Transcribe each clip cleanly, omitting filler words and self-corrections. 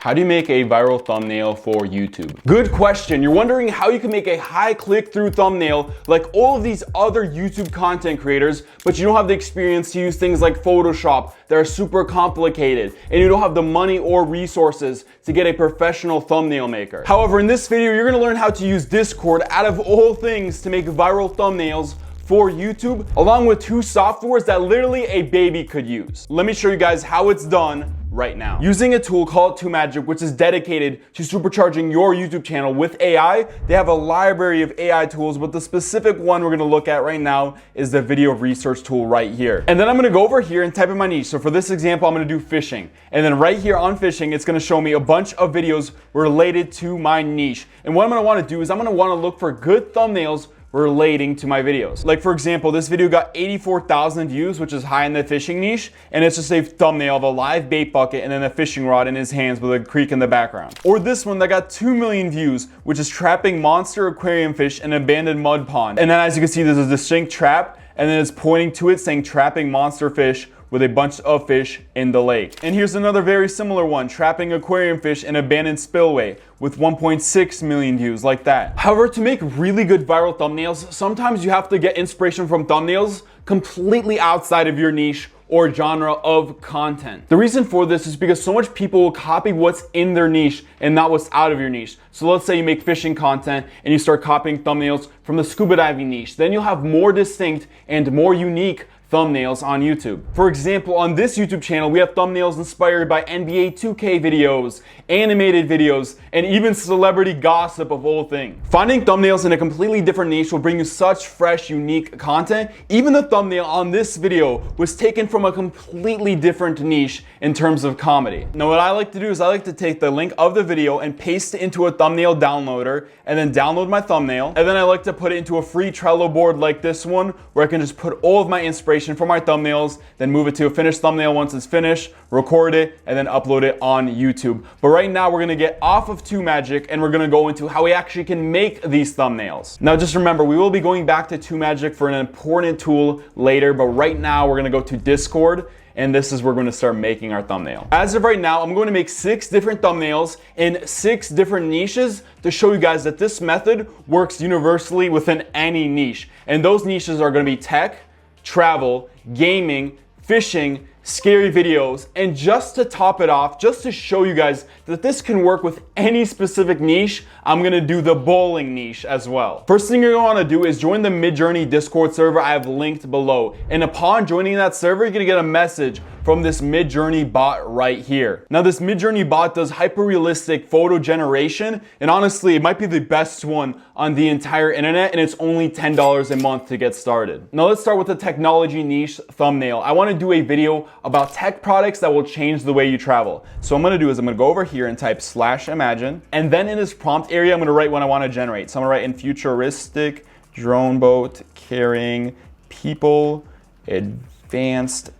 How do you make a viral thumbnail for YouTube? Good question. You're wondering how you can make a high click-through thumbnail like all of these other YouTube content creators, but you don't have the experience to use things like Photoshop that are super complicated, and you don't have the money or resources to get a professional thumbnail maker. However, in this video, you're gonna learn how to use Discord out of all things to make viral thumbnails for YouTube, along with two softwares that literally a baby could use. Let me show you guys how it's done right now. Using a tool called TubeMagic, which is dedicated to supercharging your YouTube channel with AI. They have a library of AI tools, but the specific one we're gonna look at right now is the video research tool right here. And then I'm gonna go over here and type in my niche. So for this example, I'm gonna do fishing. And then right here on fishing, it's gonna show me a bunch of videos related to my niche. And what I'm gonna wanna do is I'm gonna wanna look for good thumbnails relating to my videos. Like for example, this video got 84,000 views, which is high in the fishing niche, and it's just a thumbnail of a live bait bucket and then a fishing rod in his hands with a creek in the background. Or this one that got 2 million views, which is trapping monster aquarium fish in an abandoned mud pond. And then as you can see, there's a distinct trap, and then it's pointing to it saying trapping monster fish with a bunch of fish in the lake. And here's another very similar one, trapping aquarium fish in abandoned spillway with 1.6 million views, like that. However, to make really good viral thumbnails, sometimes you have to get inspiration from thumbnails completely outside of your niche or genre of content. The reason for this is because so much people will copy what's in their niche and not what's out of your niche. So let's say you make fishing content and you start copying thumbnails from the scuba diving niche. Then you'll have more distinct and more unique thumbnails on YouTube. For example, on this YouTube channel, we have thumbnails inspired by NBA 2K videos, animated videos, and even celebrity gossip of all things. Finding thumbnails in a completely different niche will bring you such fresh, unique content. Even the thumbnail on this video was taken from a completely different niche in terms of comedy. Now, what I like to do is I like to take the link of the video and paste it into a thumbnail downloader and then download my thumbnail. And then I like to put it into a free Trello board like this one, where I can just put all of my inspiration for my thumbnails, then move it to a finished thumbnail once it's finished, record it, and then upload it on YouTube. But right now we're gonna get off of TubeMagic and we're gonna go into how we actually can make these thumbnails. Now just remember, we will be going back to TubeMagic for an important tool later, but right now we're gonna go to Discord, and this is where we're going to start making our thumbnail. As of right now, I'm going to make 6 different thumbnails in 6 different niches to show you guys that this method works universally within any niche. And those niches are going to be tech, travel, gaming, fishing, scary videos, and just to top it off, just to show you guys that this can work with any specific niche, I'm gonna do the bowling niche as well. First thing you're gonna wanna do is join the Midjourney Discord server I have linked below. And upon joining that server, you're gonna get a message from this Midjourney bot right here. Now this Midjourney bot does hyper-realistic photo generation, and honestly, it might be the best one on the entire internet, and it's only $10 a month to get started. Now let's start with the technology niche thumbnail. I wanna do a video about tech products that will change the way you travel. So what I'm gonna do is I'm gonna go over here and type /imagine, and then in this prompt area, I'm gonna write what I wanna generate. So I'm gonna write in futuristic drone boat carrying people, advanced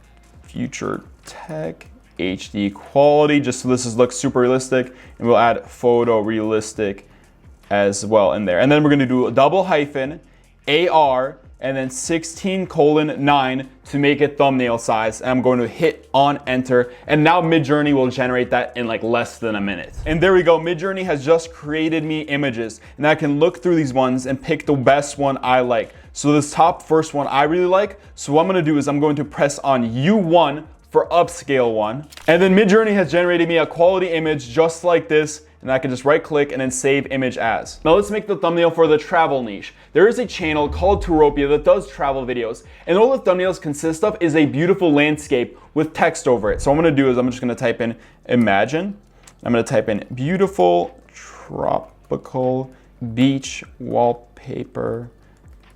future tech, HD quality, just so this looks super realistic, and we'll add photorealistic as well in there. And then we're gonna do a double hyphen, AR, and then 16:9 to make it thumbnail size. And I'm going to hit on enter. And now Midjourney will generate that in like less than a minute. And there we go. Midjourney has just created me images, and I can look through these ones and pick the best one I like. So this top first one I really like. So what I'm gonna do is I'm going to press on U1 for upscale one. And then Midjourney has generated me a quality image just like this, and I can just right click and then save image as. Now let's make the thumbnail for the travel niche. There is a channel called Touropia that does travel videos, and all the thumbnails consist of is a beautiful landscape with text over it. So what I'm gonna do is I'm just gonna type in imagine. I'm gonna type in beautiful tropical beach wallpaper.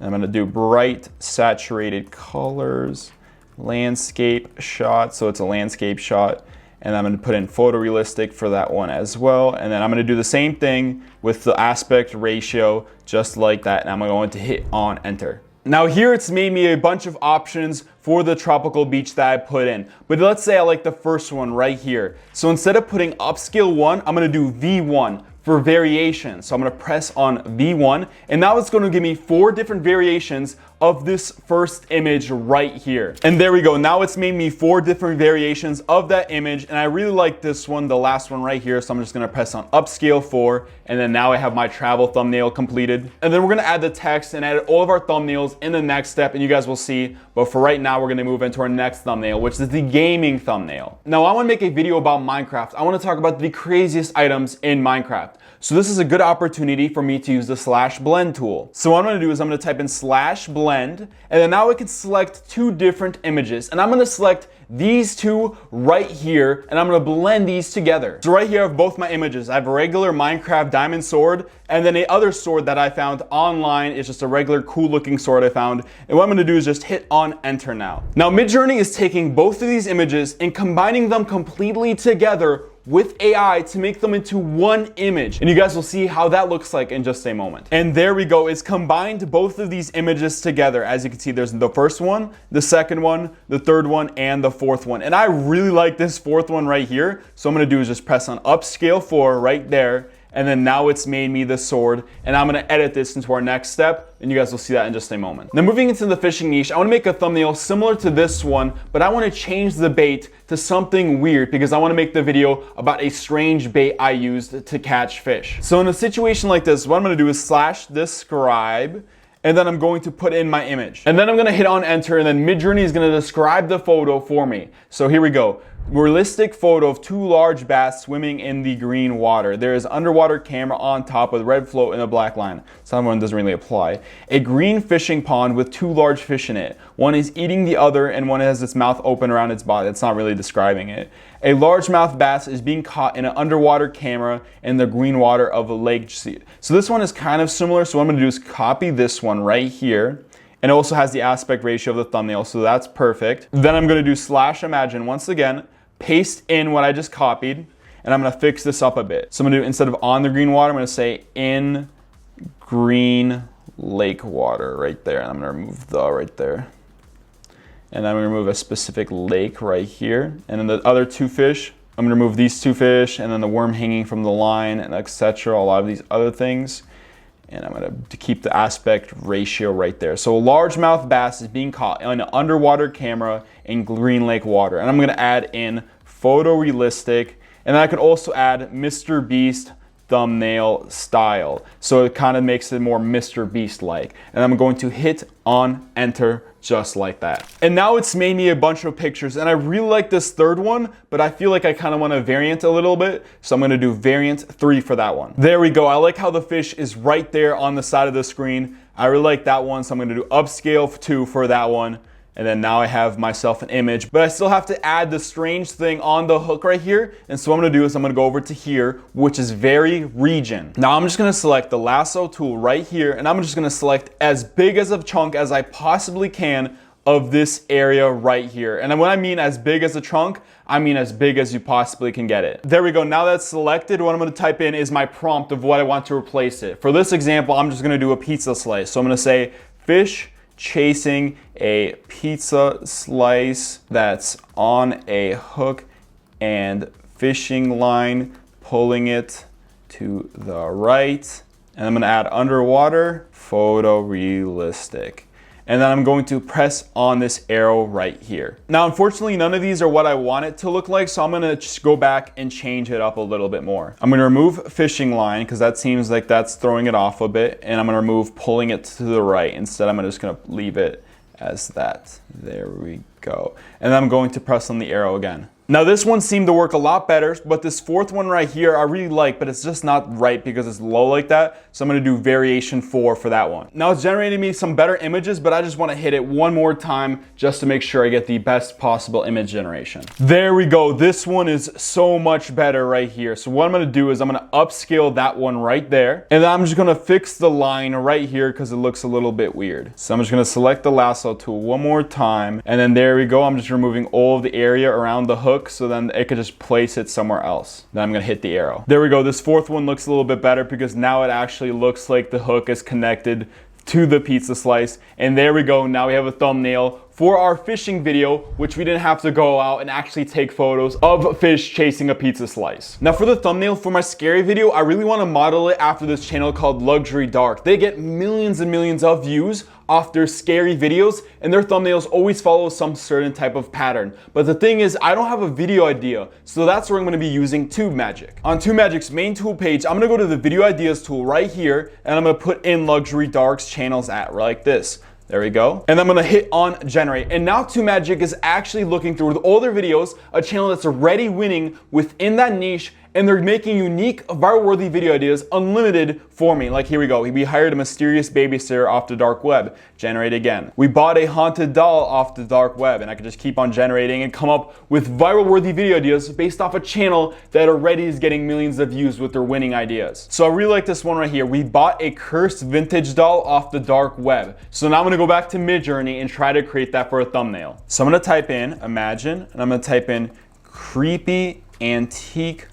I'm gonna do bright saturated colors, landscape shot, so it's a landscape shot. And I'm gonna put in photorealistic for that one as well. And then I'm gonna do the same thing with the aspect ratio, just like that. And I'm going to hit on enter. Now here it's made me a bunch of options for the tropical beach that I put in. But let's say I like the first one right here. So instead of putting upscale 1, I'm gonna do V1 for variation. So I'm gonna press on V1, and now it's gonna give me 4 different variations of this first image right here. And there we go. Now it's made me 4 different variations of that image, and I really like this one, the last one right here. So I'm just gonna press on upscale 4, and then now I have my travel thumbnail completed. And then we're gonna add the text and add all of our thumbnails in the next step, and you guys will see. But for right now, we're gonna move into our next thumbnail, which is the gaming thumbnail. Now I wanna make a video about Minecraft. I wanna talk about the craziest items in Minecraft. So this is a good opportunity for me to use the /blend tool. So what I'm gonna do is I'm gonna type in /blend, and then now I can select 2 different images, and I'm gonna select these 2 right here, and I'm gonna blend these together. So right here I have both my images. I have a regular Minecraft diamond sword, and then a other sword that I found online. It's just a regular cool looking sword I found. And what I'm gonna do is just hit on enter now. Now Midjourney is taking both of these images and combining them completely together with AI to make them into one image. And you guys will see how that looks like in just a moment. And there we go. It's combined both of these images together. As you can see, there's the first one, the second one, the third one, and the fourth one. And I really like this fourth one right here. So what I'm gonna do is just press on upscale 4 right there. And then now it's made me the sword, and I'm gonna edit this into our next step, and you guys will see that in just a moment. Now moving into the fishing niche, I wanna make a thumbnail similar to this one, but I wanna change the bait to something weird because I wanna make the video about a strange bait I used to catch fish. So in a situation like this, what I'm gonna do is /describe, and then I'm going to put in my image. And then I'm gonna hit on enter, and then Midjourney is gonna describe the photo for me. So here we go. Realistic photo of 2 large bass swimming in the green water. There is underwater camera on top with red float and a black line. Some one doesn't really apply. A green fishing pond with 2 large fish in it. One is eating the other, and one has its mouth open around its body. It's not really describing it. A largemouth bass is being caught in an underwater camera in the green water of a lake. So this one is kind of similar. So what I'm gonna do is copy this one right here. And it also has the aspect ratio of the thumbnail, so that's perfect. Then I'm gonna do /imagine once again, paste in what I just copied, and I'm gonna fix this up a bit. So I'm gonna do, instead of on the green water, I'm gonna say in green lake water right there. And I'm gonna remove the right there. And I'm gonna remove a specific lake right here. And then the other 2 fish, I'm gonna remove these 2 fish, and then the worm hanging from the line, and etc. A lot of these other things. And I'm gonna keep the aspect ratio right there. So a largemouth bass is being caught in an underwater camera in green lake water. And I'm gonna add in photorealistic, and then I could also add Mr. Beast thumbnail style. So it kind of makes it more Mr. Beast like. And I'm going to hit on enter just like that. And now it's made me a bunch of pictures, and I really like this third one, but I feel like I kind of want to variant a little bit. So I'm going to do variant 3 for that one. There we go. I like how the fish is right there on the side of the screen. I really like that one. So I'm going to do upscale 2 for that one. And then now I have myself an image, but I still have to add the strange thing on the hook right here. And so what I'm gonna do is I'm gonna go over to here, which is vary region. Now I'm just gonna select the lasso tool right here, and I'm just gonna select as big as a chunk as I possibly can of this area right here. And when I mean as big as a chunk, I mean as big as you possibly can get it. There we go. Now that's selected, what I'm gonna type in is my prompt of what I want to replace it. For this example, I'm just gonna do a pizza slice. So I'm gonna say fish chasing a pizza slice that's on a hook and fishing line, pulling it to the right. And I'm gonna add underwater, photorealistic. And then I'm going to press on this arrow right here. Now, unfortunately, none of these are what I want it to look like, so I'm gonna just go back and change it up a little bit more. I'm gonna remove fishing line, because that seems like that's throwing it off a bit, and I'm gonna remove pulling it to the right. Instead, I'm just gonna leave it as that. There we go. And then I'm going to press on the arrow again. Now this one seemed to work a lot better, but this fourth one right here I really like, but it's just not right because it's low like that. So I'm gonna do variation 4 for that one. Now it's generating me some better images, but I just wanna hit it one more time just to make sure I get the best possible image generation. There we go. This one is so much better right here. So what I'm gonna do is I'm gonna upscale that one right there. And then I'm just gonna fix the line right here because it looks a little bit weird. So I'm just gonna select the lasso tool one more time. And then there we go. I'm just removing all of the area around the hook, so then it could just place it somewhere else. Then I'm gonna hit the arrow. There we go. This fourth one looks a little bit better because now it actually looks like the hook is connected to the pizza slice. And there we go. Now we have a thumbnail for our fishing video, which we didn't have to go out and actually take photos of fish chasing a pizza slice. Now for the thumbnail for my scary video, I really want to model it after this channel called Luxury Dark. They get millions and millions of views off their scary videos, and their thumbnails always follow some certain type of pattern. But the thing is, I don't have a video idea, so that's where I'm going to be using TubeMagic. On TubeMagic's main tool page, I'm going to go to the video ideas tool right here, and I'm going to put in Luxury Dark's channels at like this. There we go. And I'm gonna hit on generate. And now TubeMagic is actually looking through all their videos, a channel that's already winning within that niche, and they're making unique, viral-worthy video ideas unlimited for me. Like here we go. We hired a mysterious babysitter off the dark web. Generate again. We bought a haunted doll off the dark web, and I could just keep on generating and come up with viral-worthy video ideas based off a channel that already is getting millions of views with their winning ideas. So I really like this one right here. We bought a cursed vintage doll off the dark web. So now I'm gonna go back to Midjourney and try to create that for a thumbnail. So I'm gonna type in imagine, and I'm gonna type in creepy antique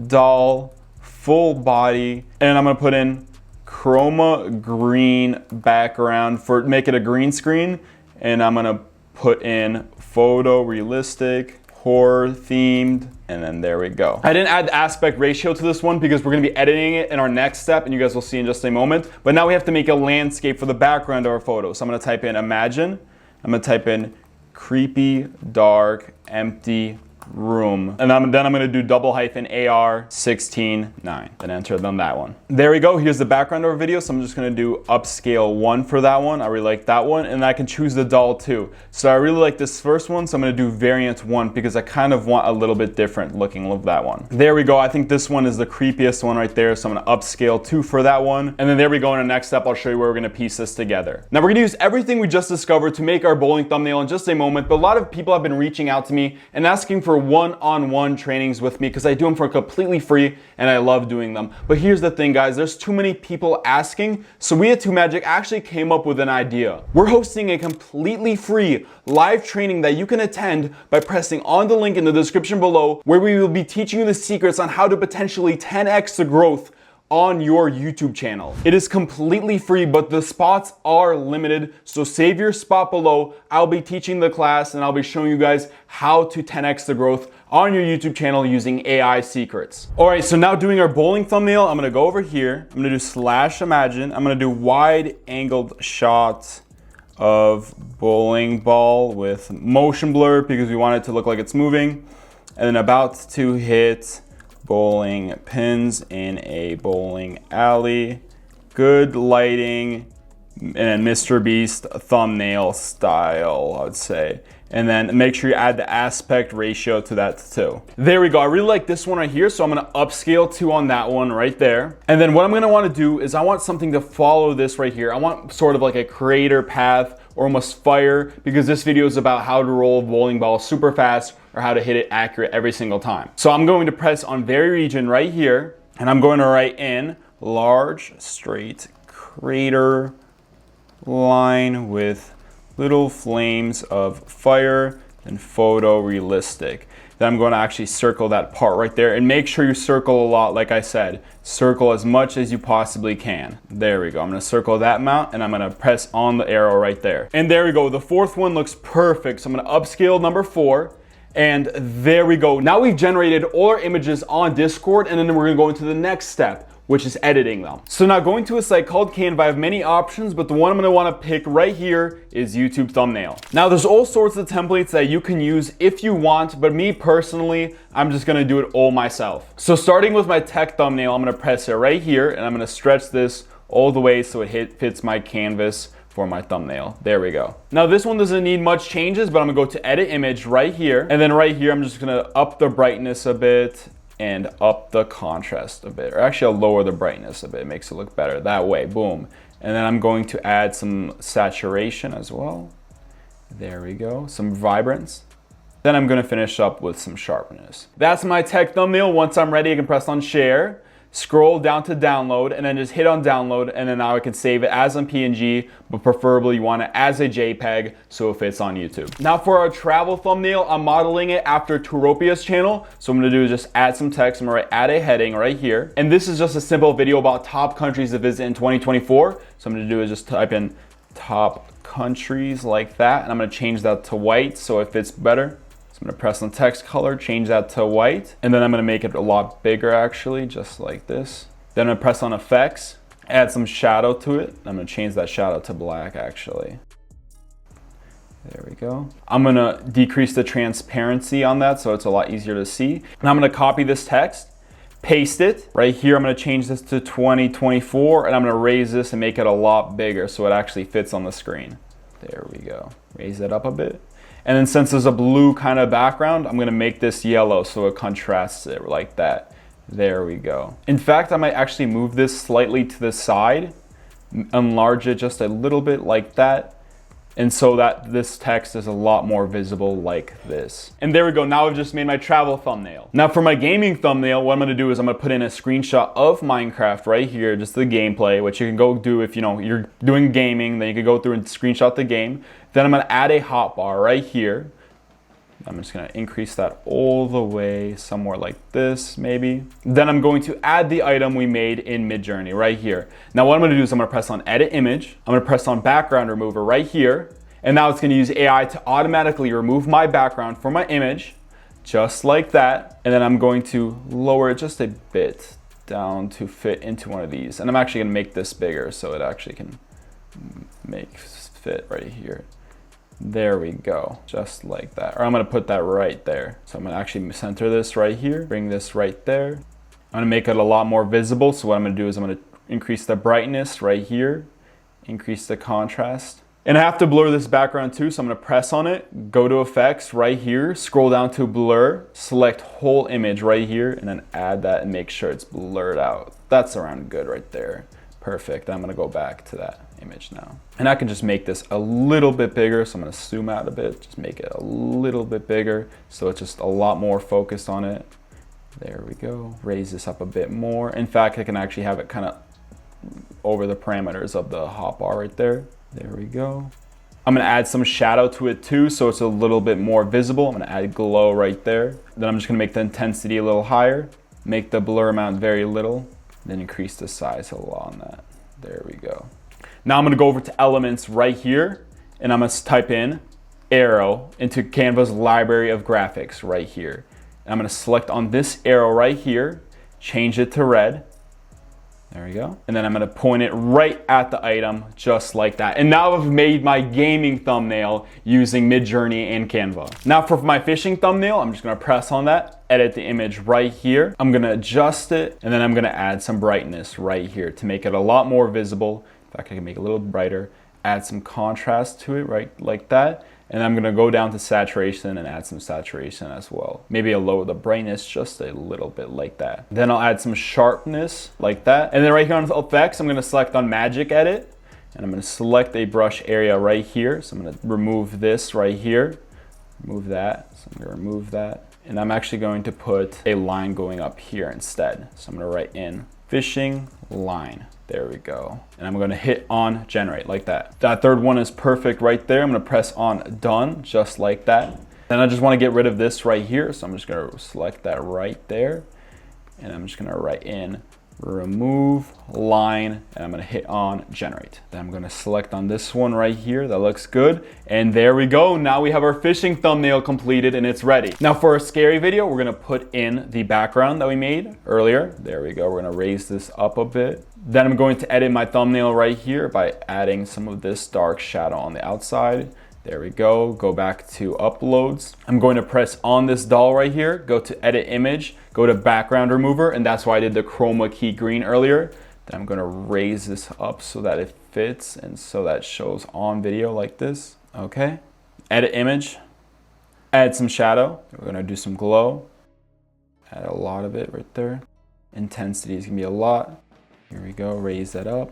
doll full body, and I'm gonna put in chroma green background for make it a green screen, and I'm gonna put in photo realistic horror themed, and then there we go. I didn't add the aspect ratio to this one because we're gonna be editing it in our next step, and you guys will see in just a moment. But now we have to make a landscape for the background of our photo. So I'm gonna type in imagine, I'm gonna type in creepy dark empty room, and then I'm going to do double hyphen AR 16:9 and enter on that one. There we go. Here's the background of our video. So I'm just going to do upscale 1 for that one. I really like that one, and I can choose the doll too. So I really like this first one, so I'm going to do variant 1 because I kind of want a little bit different looking of that one. There we go. I think this one is the creepiest one right there, so I'm going to upscale 2 for that one, and then there we go. In the next step, I'll show you where we're going to piece this together. Now we're going to use everything we just discovered to make our bowling thumbnail in just a moment, but a lot of people have been reaching out to me and asking for one-on-one trainings with me because I do them for completely free and I love doing them. But here's the thing, guys, there's too many people asking, so we at TubeMagic actually came up with an idea. We're hosting a completely free live training that you can attend by pressing on the link in the description below, where we will be teaching you the secrets on how to potentially 10x the growth on your YouTube channel. It is completely free, but the spots are limited, so save your spot below. I'll be teaching the class and I'll be showing you guys how to 10x the growth on your YouTube channel using AI secrets. All right, so now doing our bowling thumbnail, I'm gonna go over here, I'm gonna do /imagine, I'm gonna do wide angled shot of bowling ball with motion blur because we want it to look like it's moving, and then about to hit bowling pins in a bowling alley, good lighting, and Mr. Beast thumbnail style, I would say. And then make sure you add the aspect ratio to that too. There we go. I really like this one right here, so I'm gonna upscale 2 on that one right there. And then what I'm gonna wanna do is I want something to follow this right here. I want sort of like a creator path or almost fire, because this video is about how to roll a bowling ball super fast or how to hit it accurate every single time. So I'm going to press on vary region right here, and I'm going to write in large straight crater line with little flames of fire and photo realistic. Then I'm going to actually circle that part right there, and make sure you circle a lot. Like I said, circle as much as you possibly can. There we go. I'm going to circle that amount, and I'm going to press on the arrow right there. And there we go. The fourth one looks perfect. So I'm going to upscale number 4. And there we go. Now we've generated all our images on Discord, and then we're going to go into the next step, which is editing them. So now going to a site called Canva, I have many options, but the one I'm gonna wanna pick right here is YouTube thumbnail. Now there's all sorts of templates that you can use if you want, but me personally, I'm just gonna do it all myself. So starting with my tech thumbnail, I'm gonna press it right here, and I'm gonna stretch this all the way so it fits my canvas for my thumbnail. There we go. Now this one doesn't need much changes, but I'm gonna go to edit image right here, and then right here I'm just gonna up the brightness a bit and up the contrast a bit, or actually I'll lower the brightness a bit. It makes it look better that way. Boom. And then I'm going to add some saturation as well. There we go. Some vibrance. Then I'm going to finish up with some sharpness. That's my tech thumbnail. Once I'm ready, I can press on share, scroll down to download, and then just hit on download, and then now I can save it as a PNG, but preferably you want it as a JPEG so it fits on YouTube. Now for our travel thumbnail, I'm modeling it after Turopia's channel. So what I'm gonna do is just add some text. I'm gonna add a heading right here. And this is just a simple video about top countries to visit in 2024. So I'm gonna do is just type in top countries like that. And I'm gonna change that to white so it fits better. So I'm gonna press on text color, change that to white. And then I'm gonna make it a lot bigger actually, just like this. Then I'm gonna press on effects, add some shadow to it. I'm gonna change that shadow to black actually. There we go. I'm gonna decrease the transparency on that so it's a lot easier to see. And I'm gonna copy this text, paste it. Right here, I'm gonna change this to 2024 and I'm gonna raise this and make it a lot bigger so it actually fits on the screen. There we go. Raise it up a bit. And then since there's a blue kind of background, I'm gonna make this yellow so it contrasts it like that. There we go. In fact, I might actually move this slightly to the side, enlarge it just a little bit like that. And so that this text is a lot more visible like this. And there we go, now I've just made my travel thumbnail. Now for my gaming thumbnail, what I'm gonna do is I'm gonna put in a screenshot of Minecraft right here, just the gameplay, which you can go do if you're doing gaming, then you can go through and screenshot the game. Then I'm gonna add a hotbar right here. I'm just gonna increase that all the way somewhere like this, maybe. Then I'm going to add the item we made in Midjourney right here. Now what I'm gonna do is I'm gonna press on edit image. I'm gonna press on background remover right here. And now it's gonna use AI to automatically remove my background from my image, just like that. And then I'm going to lower it just a bit down to fit into one of these. And I'm actually gonna make this bigger so it actually can fit right here. There we go, just like that. Or I'm gonna put that right there. So I'm gonna actually center this right here, bring this right there. I'm gonna make it a lot more visible. So what I'm gonna do is I'm gonna increase the brightness right here, increase the contrast. And I have to blur this background too, so I'm gonna press on it, go to effects right here, scroll down to blur, select whole image right here, and then add that and make sure it's blurred out. That's around good right there. Perfect, I'm gonna go back to that image now. And I can just make this a little bit bigger, so I'm gonna zoom out a bit, just make it a little bit bigger, so it's just a lot more focused on it. There we go, raise this up a bit more. In fact, I can actually have it kind of over the parameters of the hotbar right there. There we go. I'm gonna add some shadow to it too, so it's a little bit more visible. I'm gonna add glow right there. Then I'm just gonna make the intensity a little higher, make the blur amount very little, then increase the size a lot on that. There we go. Now I'm gonna go over to elements right here, and I'm gonna type in arrow into Canva's library of graphics right here. And I'm gonna select on this arrow right here, change it to red. There we go. And then I'm gonna point it right at the item, just like that. And now I've made my gaming thumbnail using Midjourney and Canva. Now for my fishing thumbnail, I'm just gonna press on that, edit the image right here. I'm gonna adjust it, and then I'm gonna add some brightness right here to make it a lot more visible. In fact, I can make it a little brighter, add some contrast to it, right, like that. And I'm gonna go down to saturation and add some saturation as well. Maybe I'll lower the brightness just a little bit like that. Then I'll add some sharpness like that. And then right here on effects, I'm gonna select on magic edit. And I'm gonna select a brush area right here. So I'm gonna remove this right here, remove that. So I'm gonna remove that. And I'm actually going to put a line going up here instead. So I'm gonna write in fishing line. There we go. And I'm gonna hit on generate like that. That third one is perfect right there. I'm gonna press on done, just like that. Then I just wanna get rid of this right here. So I'm just gonna select that right there. And I'm just gonna write in remove line, and I'm gonna hit on generate. Then I'm gonna select on this one right here. That looks good. And there we go. Now we have our fishing thumbnail completed and it's ready. Now for a scary video, we're gonna put in the background that we made earlier. There we go. We're gonna raise this up a bit. Then I'm going to edit my thumbnail right here by adding some of this dark shadow on the outside. There we go. Go back to uploads. I'm going to press on this doll right here, go to edit image, go to background remover, and that's why I did the chroma key green earlier. Then I'm gonna raise this up so that it fits and so that shows on video like this. Okay. Edit image, add some shadow. We're gonna do some glow. Add a lot of it right there. Intensity is gonna be a lot. Here we go, raise that up.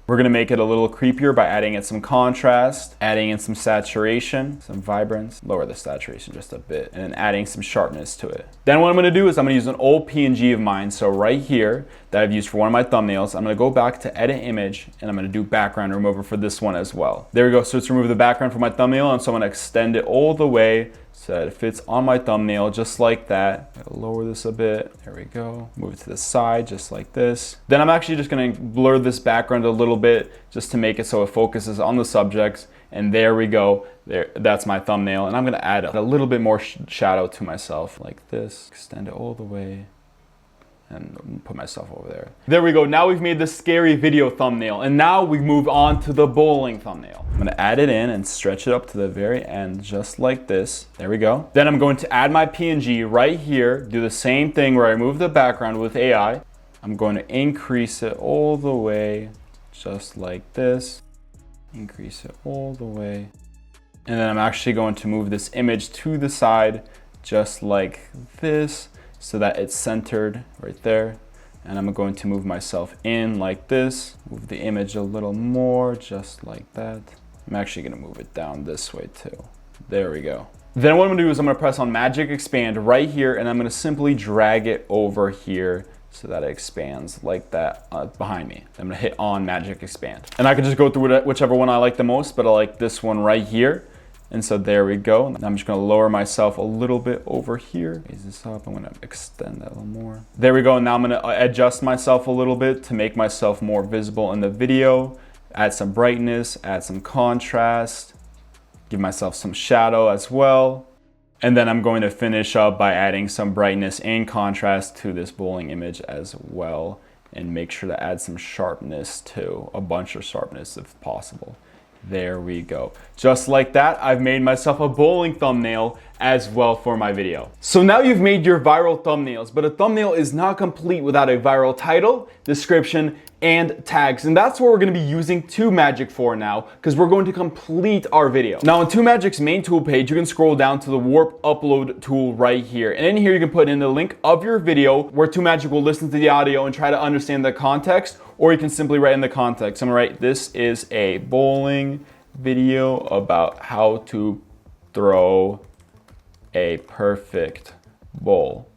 We're gonna make it a little creepier by adding in some contrast, adding in some saturation, some vibrance, lower the saturation just a bit, and then adding some sharpness to it. Then what I'm gonna do is I'm gonna use an old PNG of mine, so right here, that I've used for one of my thumbnails, I'm gonna go back to edit image, and I'm gonna do background remover for this one as well. There we go, so let's remove the background from my thumbnail, and so I'm gonna extend it all the way so that it fits on my thumbnail just like that. I'll lower this a bit. There we go. Move it to the side just like this. Then I'm actually just gonna blur this background a little bit just to make it so it focuses on the subjects. And there we go. There, that's my thumbnail. And I'm gonna add a little bit more shadow to myself like this. Extend it all the way. And put myself over there. There we go. Now we've made the scary video thumbnail. And now we move on to the bowling thumbnail. I'm gonna add it in and stretch it up to the very end, just like this. There we go. Then I'm going to add my PNG right here. Do the same thing where I remove the background with AI. I'm going to increase it all the way, just like this. Increase it all the way. And then I'm actually going to move this image to the side, just like this, so that it's centered right there. And I'm going to move myself in like this, move the image a little more, just like that. I'm actually gonna move it down this way too. There we go. Then what I'm gonna do is I'm gonna press on Magic Expand right here, and I'm gonna simply drag it over here so that it expands like that behind me. I'm gonna hit on Magic Expand. And I can just go through whichever one I like the most, but I like this one right here. And so there we go. And I'm just gonna lower myself a little bit over here. Raise this up, I'm gonna extend that a little more. There we go, and now I'm gonna adjust myself a little bit to make myself more visible in the video. Add some brightness, add some contrast, give myself some shadow as well. And then I'm going to finish up by adding some brightness and contrast to this bowling image as well. And make sure to add some sharpness too, a bunch of sharpness if possible. There we go. Just like that, I've made myself a bowling thumbnail as well for my video. So now you've made your viral thumbnails, but a thumbnail is not complete without a viral title, description, and tags. And that's what we're gonna be using TubeMagic for now, because we're going to complete our video. Now on TubeMagic's main tool page, you can scroll down to the Warp Upload tool right here. And in here, you can put in the link of your video where TubeMagic will listen to the audio and try to understand the context, or you can simply write in the context. I'm gonna write, this is a bowling video about how to throw a perfect bowl.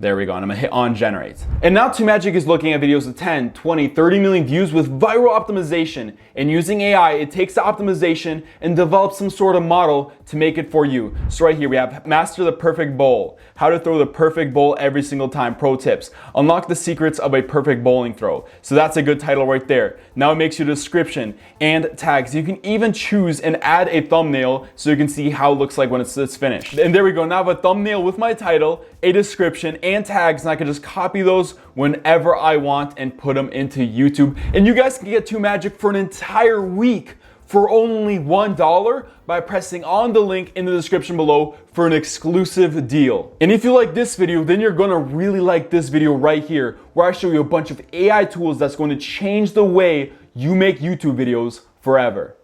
There we go, and I'm gonna hit on generate. And now TubeMagic is looking at videos with 10, 20, 30 million views with viral optimization. And using AI, it takes the optimization and develops some sort of model to make it for you. So right here we have master the perfect bowl, how to throw the perfect bowl every single time, pro tips, unlock the secrets of a perfect bowling throw. So that's a good title right there. Now it makes you a description and tags. You can even choose and add a thumbnail so you can see how it looks like when it's finished. And there we go, now I have a thumbnail with my title, a description, and tags, and I can just copy those whenever I want and put them into YouTube. And you guys can get TubeMagic for an entire week for only $1 by pressing on the link in the description below for an exclusive deal. And if you like this video, then you're gonna really like this video right here, where I show you a bunch of AI tools that's going to change the way you make YouTube videos forever.